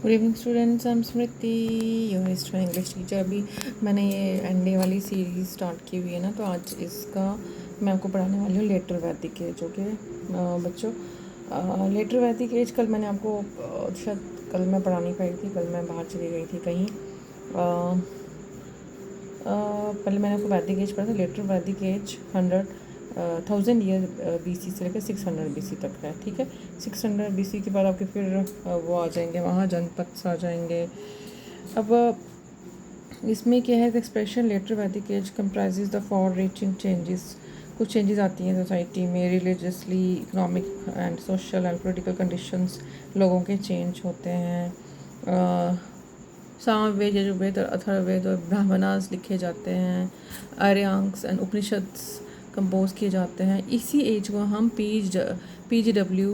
Good evening students, I am Smriti, your history English teacher. अभी मैंने ये एनडे वाली सीरीज़ स्टार्ट की हुई है ना, तो आज इसका मैं आपको पढ़ाने वाली हूँ लेटर वैदिक एज। ओके बच्चों, लेटर वैदिक एज कल मैंने आपको शायद कल मैं पढ़ा नहीं पाई थी, कल मैं बाहर चली गई थी कहीं। पहले मैंने आपको वैदिक एज पढ़ा था। Letter Vedic as 1000 year BC से लेकर 600 BC तक है। ठीक है, 600 BC के बाद आपके फिर वो आ जाएंगे, वहाँ जनपथ आ जाएंगे। अब इसमें क्या है, expression letter Vedic age comprises the far reaching changes. कुछ चेंजेस आती हैं सोसाइटी में, religiously, economic and social and political conditions लोगों के चेंज होते हैं। सामवेद, यजुर्वेद और अथर्ववेद और ब्राह्मणास लिखे जाते हैं। आर्यांक्स एंड उपनिषद्स कंपोज किए जाते हैं। इसी एज को हम PGW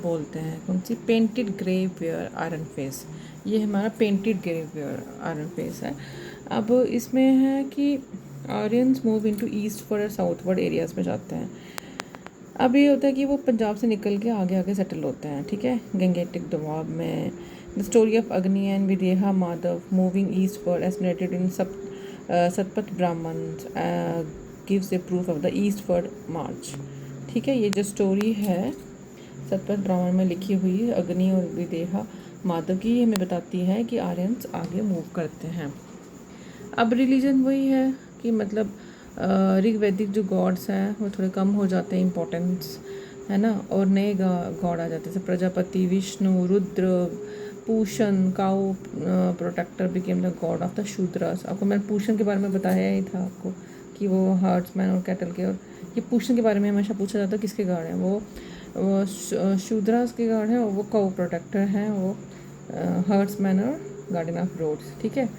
बोलते हैं। कौन सी? Painted grey ware iron phase. ये हमारा painted grey ware iron phase है। अब इसमें है कि Aryans move into east for southward areas में जाते हैं। अब ये होता है कि वो पंजाब से निकल के आगे आगे सेटल होते हैं। ठीक है, गंगेटिक दोआब में। The story of Agni and Videha Madhava moving eastward as narrated in Shatapatha Brahmana gives a proof of the eastward march. ठीक है, ये जो स्टोरी है सतपथ ब्राह्मण में लिखी हुई अग्नि और विदेहा माधव की, ये हमें बताती है कि आर्यंस आगे मूव करते हैं। अब रिलीजन वही है कि मतलब ऋग्वैदिक जो गॉड्स हैं वो थोड़े कम हो जाते हैं, इम्पोर्टेंस है ना, और नए गॉड आ जाते हैं, जैसे Prajapati, Vishnu, Rudra, Pushan, cow protector became the god of the Shudras. आपको मैंने पूषण के बारे में बताया ही था आपको कि वो हर्ट्समैन और कैटल के, और ये पूषण के बारे में हमेशा पूछा जाता है किसके गार्ड हैं वो शूद्रास के गार्ड हैं, और वो काउ प्रोटेक्टर हैं, वो हर्ट्समैन और गार्डन ऑफ रोड्स। ठीक है,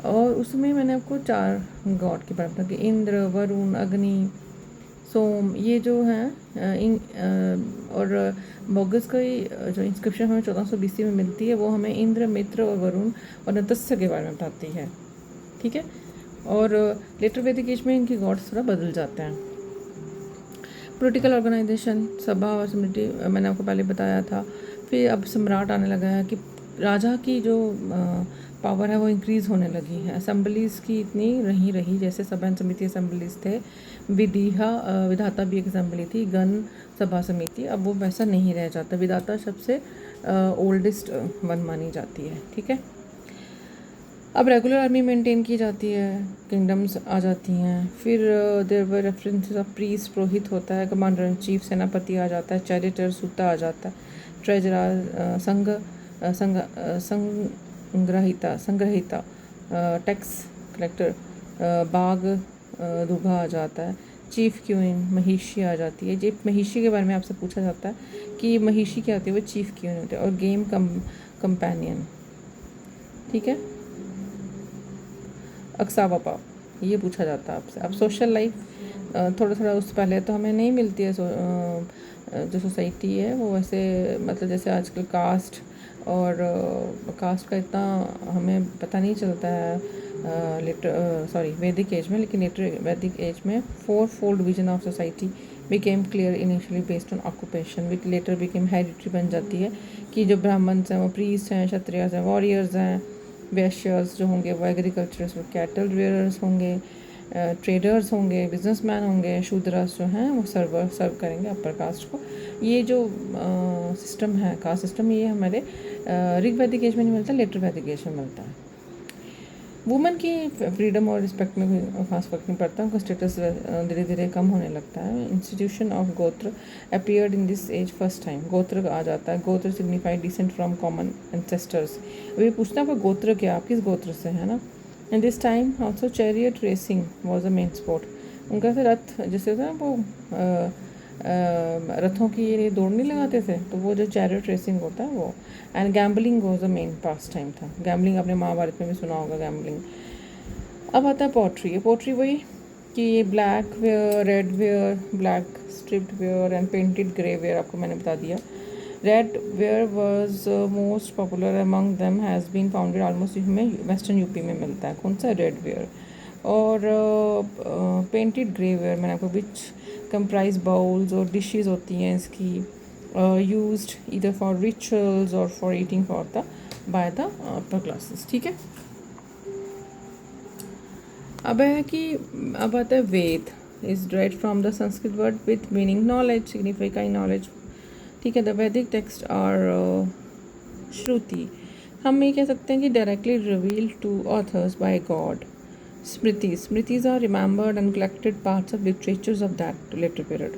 और उसमें मैंने आपको 4 गॉड के बारे में बताया कि इंद्र, वरुण, अग्नि, सोम, ये जो हैं और मोगस की जो इंस्क्रिप्शन हमें 1400 BC में मिलती है, वो हमें इंद्र, मित्र और वरुण और नतस्य के बारे में बताती है। ठीक है, और लेटर वैदिक एज में इनके गॉड्स थोड़ा बदल जाते हैं। पॉलिटिकल ऑर्गेनाइजेशन, सभा और समिति मैंने आपको पहले बताया था। फिर अब सम्राट आने लगा है कि राजा की जो पावर है वो इंक्रीज़ होने लगी है। असेंबलीज़ की इतनी नहीं रही, जैसे सभा समिति असेंबलीज़ थे, विधाता भी एक असेंबली थी, गण सभा समिति, अब वो वैसा नहीं रह जाता। विधाता सबसे ओल्डेस्ट वन मानी जाती है। ठीक है, अब रेगुलर आर्मी मेंटेन की जाती है, किंगडम्स आ जाती हैं। फिर there were references of priest, पुरोहित होता है, कमांडर इन चीफ सेनापति आ जाता है, चैरिटर सूता आ जाता है, ट्रेजरर संग्रहिता टैक्स कलेक्टर बाग दुगा आ जाता है, चीफ क्यूइन महिषी आ जाती है। चीफ महिषी के बारे में आपसे पूछा जाता है कि महिषी क्या होती है, वो चीफ क्यूइन होते हैं, और गेम कंपेनियन। ठीक है, अक्सावापा, ये पूछा जाता है आपसे। अब सोशल लाइफ थोड़ा थोड़ा उससे पहले तो हमें नहीं मिलती है। जो सोसाइटी है वो वैसे मतलब जैसे आजकल कास्ट और कास्ट का इतना हमें पता नहीं चलता है वैदिक एज में, लेकिन लेटर वैदिक एज में 4-fold division of society became clear initially based on occupation, which letter became hereditary बन जाती है कि जो ब्राह्मण्स हैं वो प्रीस्ट हैं, क्षत्रियस हैं, वॉरियर्स हैं, वैश्यर्स जो होंगे वो एग्रीकल्चरस और कैटल रेयरर्स होंगे, ट्रेडर्स होंगे, बिजनेसमैन होंगे, शूद्रस जो हैं वो सर्व करेंगे अपर कास्ट को। ये जो सिस्टम है, कास्ट सिस्टम, ये हमारे ऋग्वैदिक एज में नहीं मिलता, लेटर वैदिक एज में मिलता है। वुमेन की फ्रीडम और रिस्पेक्ट में कोई खास फर्क नहीं पड़ता, उनका स्टेटस धीरे धीरे कम होने लगता है। Institution of gotra appeared in this age first time. गोत्र आ जाता है, gotra signified descent from common ancestors. अभी पूछना आपका गोत्र क्या, आप किस गोत्र से, है ना। In this time also chariot racing was a main sport. उनका फिर रथ जैसे होता है ना, वो रथों की ये दौड़ नहीं लगाते थे, तो वो जो चैरियट रेसिंग होता है वो। And gambling was a main pass time था। गैम्बलिंग आपने महाभारत में भी सुना होगा, गैम्बलिंग। अब आता है पोट्री। ये पोट्री वही कि ये black ware, red ware, black striped ware and painted grey ware आपको मैंने बता दिया। Red ware was most popular among them, has been founded almost हमें वेस्टर्न यूपी में मिलता है। कौन सा? Red ware. और पेंटेड ग्रे वेयर मैंने आपको विच कंप्राइज बाउल्स और डिशेस होती हैं इसकी, used either for rituals or for eating for the by the upper classes. ठीक है. अब है कि अब आता है Veda is derived from the Sanskrit word with meaning knowledge, signifying knowledge. ठीक है. द वैदिक टेक्स्ट आर श्रुति. हम ये कह सकते हैं कि directly revealed to authors by God. Smritis are remembered and collected parts of literatures of that later period.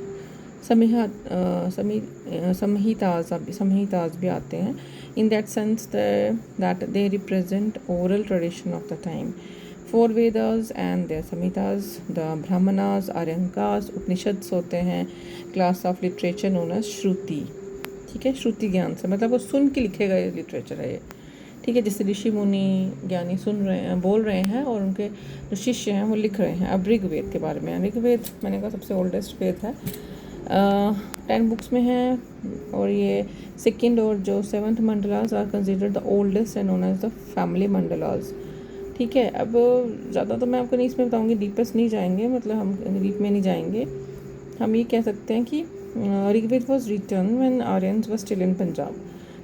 Samhitas भी आते हैं. In that sense that they represent oral tradition of the time. Four Vedas and their Samhitas, the Brahmanas, Aranyakas, Upanishads होते हैं class of literature known as Shruti. ठीक है. श्रुति ज्ञान से मतलब वो सुन के लिखे गए लिटरेचर है ये. ठीक है. जैसे ऋषि मुनि ज्ञानी सुन रहे हैं, बोल रहे हैं और उनके जो शिष्य हैं वो लिख रहे हैं. अब ऋग्वेद के बारे में. ऋग्वेद मैंने कहा सबसे ओल्डेस्ट वेद है. 10 बुक्स में है और ये सेकेंड और जो 7th Mandalas are considered the oldest and known as the family Mandalas. ठीक है. अब ज़्यादा तो मैं आपको नहीं इसमें बताऊँगी, डीपेस्ट नहीं जाएंगे, मतलब हम डीप में नहीं जाएंगे. हम ये कह सकते हैं कि Rigveda was written when Aryans was still in Punjab.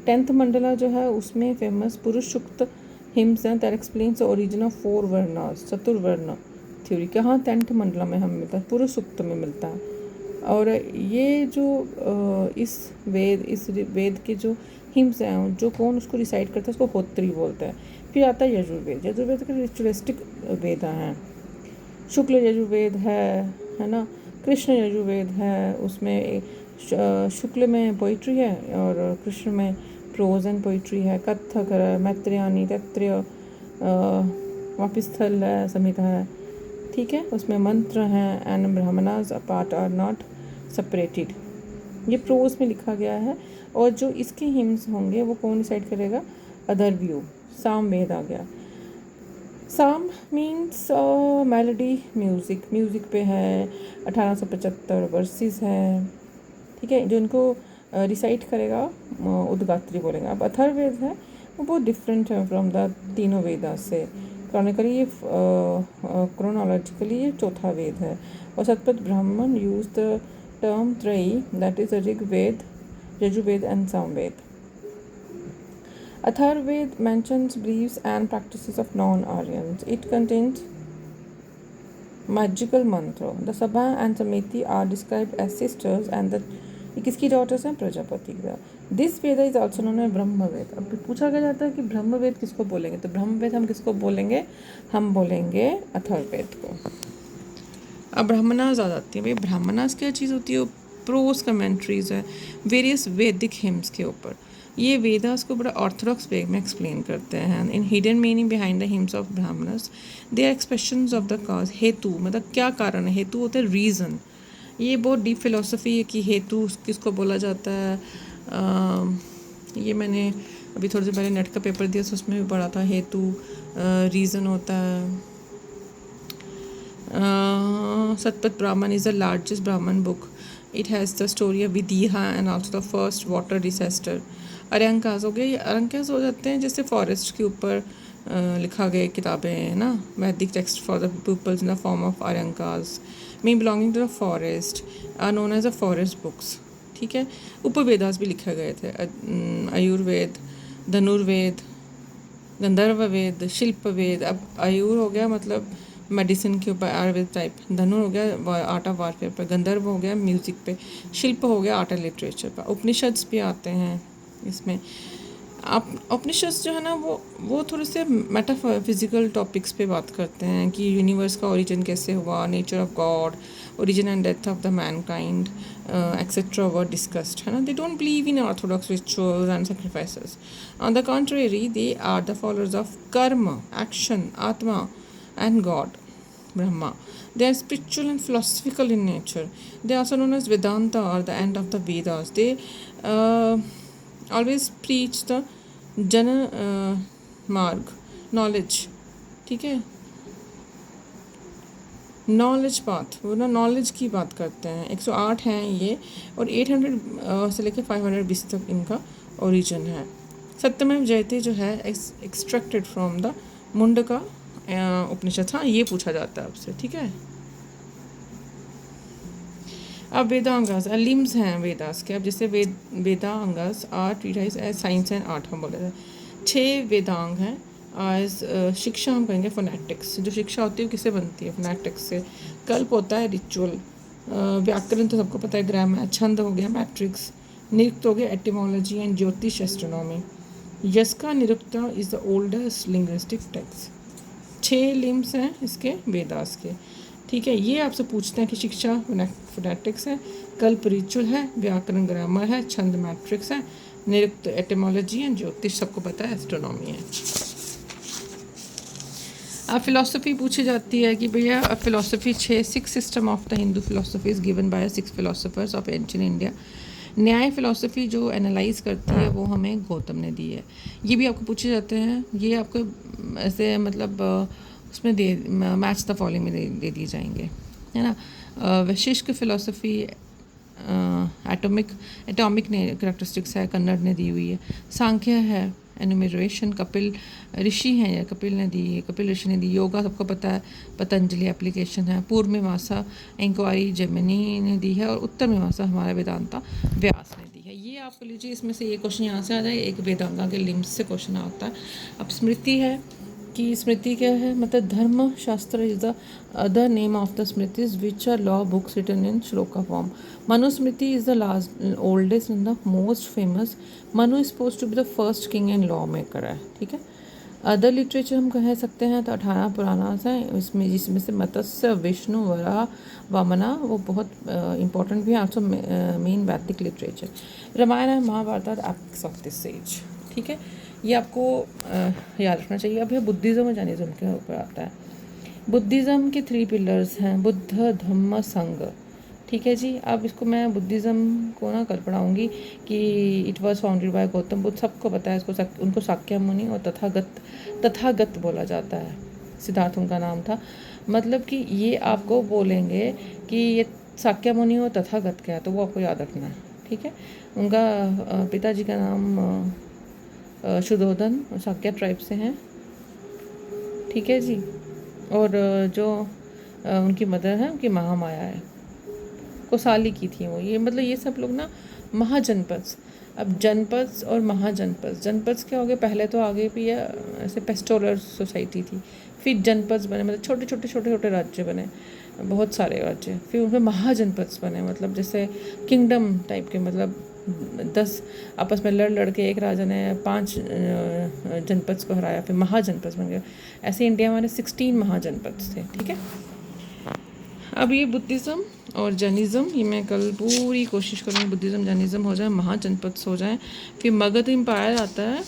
10th Mandala जो है उसमें फेमस पुरुष सूक्त हिम्स हैं that explains the origin of 4 Varnas, Chaturvarna theory. कहाँ 10th मंडला में हमें मिलता है, पुरुष सूक्त में मिलता है. और ये जो इस वेद के जो हिम्स हैं जो कौन उसको रिसाइट करता है उसको होत्री बोलते हैं. फिर आता है यजुर्वेद. यजुर्वेद के रिचुअलिस्टिक वेद हैं. शुक्ल यजुर्वेद है ना. कृष्ण यजुर्वेद है. उसमें शुक्ल में पोइट्री है और कृष्ण में प्रोज एंड पोइट्री है. कथक है, मैत्रेयानी, तैत्तरीय, वापिस्थल है, संहिता है. ठीक है. उसमें मंत्र हैं. And Brahmanas part are not separated. ये प्रोज में लिखा गया है. और जो इसके हिम्स होंगे वो कौन डिसाइड करेगा, अदर व्यू. साम वेद आ गया. साम मीन्स मेलोडी, म्यूज़िक पे है. 1875 वर्सेस है. ठीक है. जो इनको रिसाइट करेगा उद्गात्री बोलेंगे. अब अथर्ववेद है वो बहुत डिफरेंट है फ्रॉम द तीनों वेदास से. क्रोनोलॉजिकली ये चौथा वेद है. और Shatapatha Brahmana use the term Trayi that is Rigveda, Yajurveda and Samaveda. Atharvaved mentions beliefs and practices of non-Aryans. It contains magical mantra. The Sabha and Samiti are described as sisters and the किसकी daughters हैं, प्रजापति का. This Veda is also known as ब्रह्मवेद. अब पूछा गया जाता है कि ब्रह्मवेद किसको बोलेंगे, तो ब्रह्मवेद हम किसको बोलेंगे, हम बोलेंगे अथर्ववेद को. अब ब्राह्मणास आ जाती है. भाई ब्राह्मणास क्या चीज़ होती है, प्रोस कमेंट्रीज है वेरियस वैदिक हिम्स के ऊपर. ये वेदास को बड़ा ऑर्थोडॉक्स वे में एक्सप्लेन करते हैं. In hidden meaning behind the hymns of Brahmanas they are expressions of the cause. हेतु मतलब क्या कारण है, हेतु होता है रीज़न. ये बहुत डीप फिलोसफी है कि हेतु किसको बोला जाता है. ये मैंने अभी थोड़ी देर पहले नेट का पेपर दिया तो उसमें भी पढ़ा था. हेतु रीज़न होता है. Satpat Brahman is the largest Brahman book. It has the story of Vidya and also the first water disaster. अरंकास हो गया. ये अरंकास हो जाते हैं जैसे फॉरेस्ट के ऊपर लिखा गए किताबें हैं ना. Vedic text for the peoples in the form of Aranyakas mean belonging to the forest are known as the forest books. ठीक है. उपवेदास भी लिखे गए थे. आयुर्वेद, धनुर्वेद, गंधर्ववेद, शिल्पवेद. अब आयुर हो गया मतलब मेडिसिन के ऊपर आयुर्वेद टाइप. धनु हो गया आर्ट ऑफ वारफेयर पर. गंधर्व हो गया म्यूज़िक पे. शिल्प हो गया आर्ट एंड लिटरेचर पर. उपनिषद्स भी आते हैं इसमें. आप उपनिषद जो है ना वो थोड़े से मेटाफिजिकल टॉपिक्स पे बात करते हैं कि यूनिवर्स का ओरिजिन कैसे हुआ, nature of God, origin and death of the mankind etcetera were discussed है ना. They don't believe in orthodox rituals and sacrifices. On the contrary they are the followers of karma, action, atma and God, Brahma. They are spiritual and philosophical in nature. They are also known as Vedanta or the end of the Vedas. They always preach the Jana Marg, knowledge. ठीक है. Knowledge path, वो ना knowledge की बात करते हैं. 108 हैं ये और 800 से लेकर 500 BC तक इनका ओरिजिन है. सत्यमेव जयते जो है एक्सट्रैक्टेड फ्रॉम द मुंडका उपनिषद. हाँ ये पूछा जाता है आपसे. ठीक है. अब वेदांगास लिम्स हैं वेदास के। अब जैसे Vedangas are treatise as science and art हम बोले थे। 6 वेदांग हैं। आज शिक्षा हम कहेंगे फोनेटिक्स। जो शिक्षा होती है वो किससे बनती है? फोनेटिक्स से। कल्प होता है रिचुअल। व्याकरण तो सबको पता है, ग्रामर। छंद हो गया मैट्रिक्स। निरुक्त हो गया एटिमोलॉजी एंड ज्योतिष एस्ट्रोनॉमी। यस का Nirukta is the oldest linguistic text. 6 limbs हैं इसके वेदास के। ठीक है, ये आपसे पूछते हैं कि शिक्षा फोनेटिक्स है, कल्प रिचुअल है, व्याकरण ग्रामर है, छंद मैट्रिक्स है, निरुक्त एटिमोलॉजी है, ज्योतिष सबको पता है, एस्ट्रोनॉमी है। अब फिलोसफी पूछी जाती है कि भैया philosophy 6 system of the Hindu philosophy is given by 6 philosophers of ancient India. न्याय फिलोसफी जो एनालाइज करती है वो हमें गौतम ने दी है। ये भी आपको पूछे जाते हैं, ये आपको ऐसे मतलब उसमें दे मैच द फॉलोइंग में दे दिए जाएंगे, है ना। वैशिष्ट फिलोसफी एटॉमिक कैरेक्टरिस्टिक्स है, कन्नड़ ने दी हुई है। सांख्य है, एनुमरेशन कपिल ऋषि हैं, या कपिल ने दी है, कपिल ऋषि ने दी। योगा सबको पता है, पतंजलि एप्लीकेशन है। पूर्व मीमांसा इंक्वायरी जेमिनी ने दी है, और उत्तर मीमांसा हमारा वेदांता व्यास ने दी है। ये आपको लीजिए, इसमें से ये क्वेश्चन यहाँ से आ जाए। एक वेदांगा के लिम्स से क्वेश्चन आता है। अब स्मृति है कि स्मृति क्या है, मतलब Dharma Shastra is the other name of the Smritis which are law books written in shloka form. Manusmriti is the last oldest and the most famous. Manu is suppose to be the first king and law maker है, ठीक है। Other literature हम कह सकते हैं तो 18 पुराणास हैं इसमें, जिसमें से मत्स्य, विष्णु, वराह, वामना वो बहुत इंपॉर्टेंट भी है। Also main Vedic literature. Ramayana and Mahabharata are epics of this age, ठीक है। ये आपको याद रखना चाहिए। अब ये बुद्धिज़्म और जैनिज़्म के ऊपर आता है। बुद्धिज़्म के 3 पिलर्स हैं, बुद्ध, धम्म, संघ, ठीक है जी। अब इसको मैं बुद्धिज़्म को ना कल पढ़ाऊँगी कि it was founded by Gautam Buddha, सबको पता है इसको। उनको शाक्य मुनि और तथागत बोला जाता है। सिद्धार्थ उनका नाम था। मतलब कि ये आपको बोलेंगे कि ये शाक्य मुनि और तथागत क्या है, तो वो आपको याद रखना है, ठीक है। उनका पिताजी का नाम शुद्धोधन शाक्य ट्राइब से हैं, ठीक है जी। और जो उनकी मदर है उनकी महामाया है, कोसाली की थी वो। ये मतलब ये सब लोग ना महाजनपद। अब जनपद और महाजनपद, जनपद क्या हो गए, पहले तो आगे भी ऐसे पेस्टोरल सोसाइटी थी, फिर जनपद बने, मतलब छोटे छोटे राज्य बने, बहुत सारे राज्य। फिर उनमें महाजनपद बने, मतलब जैसे किंगडम टाइप के, मतलब 10 आपस में लड़ के एक राजा ने 5 जनपद को हराया, फिर महाजनपद बन गया। ऐसे इंडिया में 16 महाजनपद थे, ठीक है। अब ये बुद्धिज़्म और जैनिज़्म, ये मैं कल पूरी कोशिश करूँगी बुद्धिज़्म जैनिज़्म हो जाए, महाजनपद हो जाए। फिर मगध एम्पायर आता है,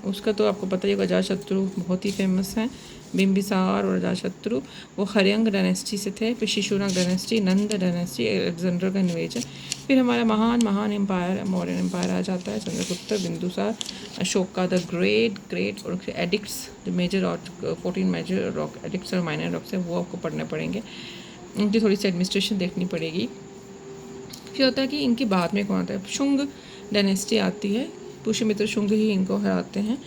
उसका तो आपको पता ही होगा, अजातशत्रु बहुत ही फेमस है। बिम्बिसार और अजातशत्रु वो हर्यंग डायनेस्टी से थे। फिर शिशुनाग डायनेस्टी, नंद डायनेस्टी, अलेक्जेंडर का इन्वेजन। फिर हमारा महान एम्पायर मौर्यन एम्पायर आ जाता है, चंद्रगुप्त, बिंदुसार, अशोका द ग्रेट और एडिक्ट्स, जो मेजर और 14 मेजर रॉक एडिक्ट्स और माइनर रॉक्स है, वो आपको पढ़ने पड़ेंगे। उनकी थोड़ी सी एडमिनिस्ट्रेशन देखनी पड़ेगी। फिर होता है कि इनके बाद में कौन आता है, शुंग डायनेस्टी आती है। पुष्यमित्र शुंग ही इनको हराते हैं,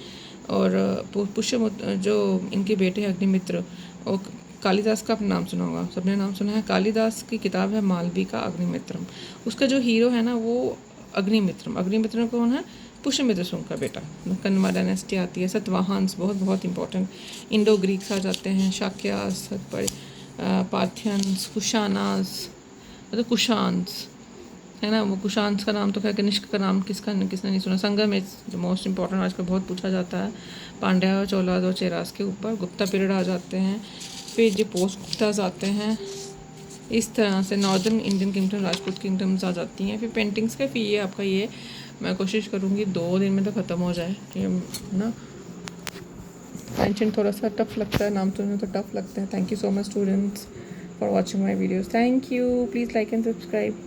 और पुष्यमित्र जो इनके बेटे हैं अग्निमित्र, और कालिदास का अपना नाम सुना होगा, सबने नाम सुना है। कालिदास की किताब है मालविका अग्निमित्रम, उसका जो हीरो है ना वो अग्निमित्रम। अग्निमित्रम कौन है, पुष्यमित्र शुंग का बेटा। कन्वा डायनेस्टी आती है। सतवाहंस बहुत इंपॉर्टेंट। इंडो ग्रीक्स आ जाते हैं, शाक्यास, पार्थियंस, कुशानास, मतलब कुशांस है ना। वो कुशांस का नाम तो खैर, कनिष्क का नाम किसने नहीं सुना। संगम इज जो मोस्ट इंपॉर्टेंट, आजकल बहुत पूछा जाता है। पांड्या, चोलास और चेरास के ऊपर। गुप्ता पीरियड आ जाते हैं। फिर जो पोस्ट गुप्ताज आते हैं, इस तरह से northern Indian kingdom, Rajput kingdoms आ जाती हैं। फिर पेंटिंग्स का, फिर ये आपका ये मैं कोशिश करूँगी 2 दिन में तो ख़त्म हो जाए, ये ना। एंशिएंट थोड़ा सा टफ लगता है, नाम सुनने तो टफ लगता है। Thank you so much students for watching my videos. Thank you, please like and subscribe.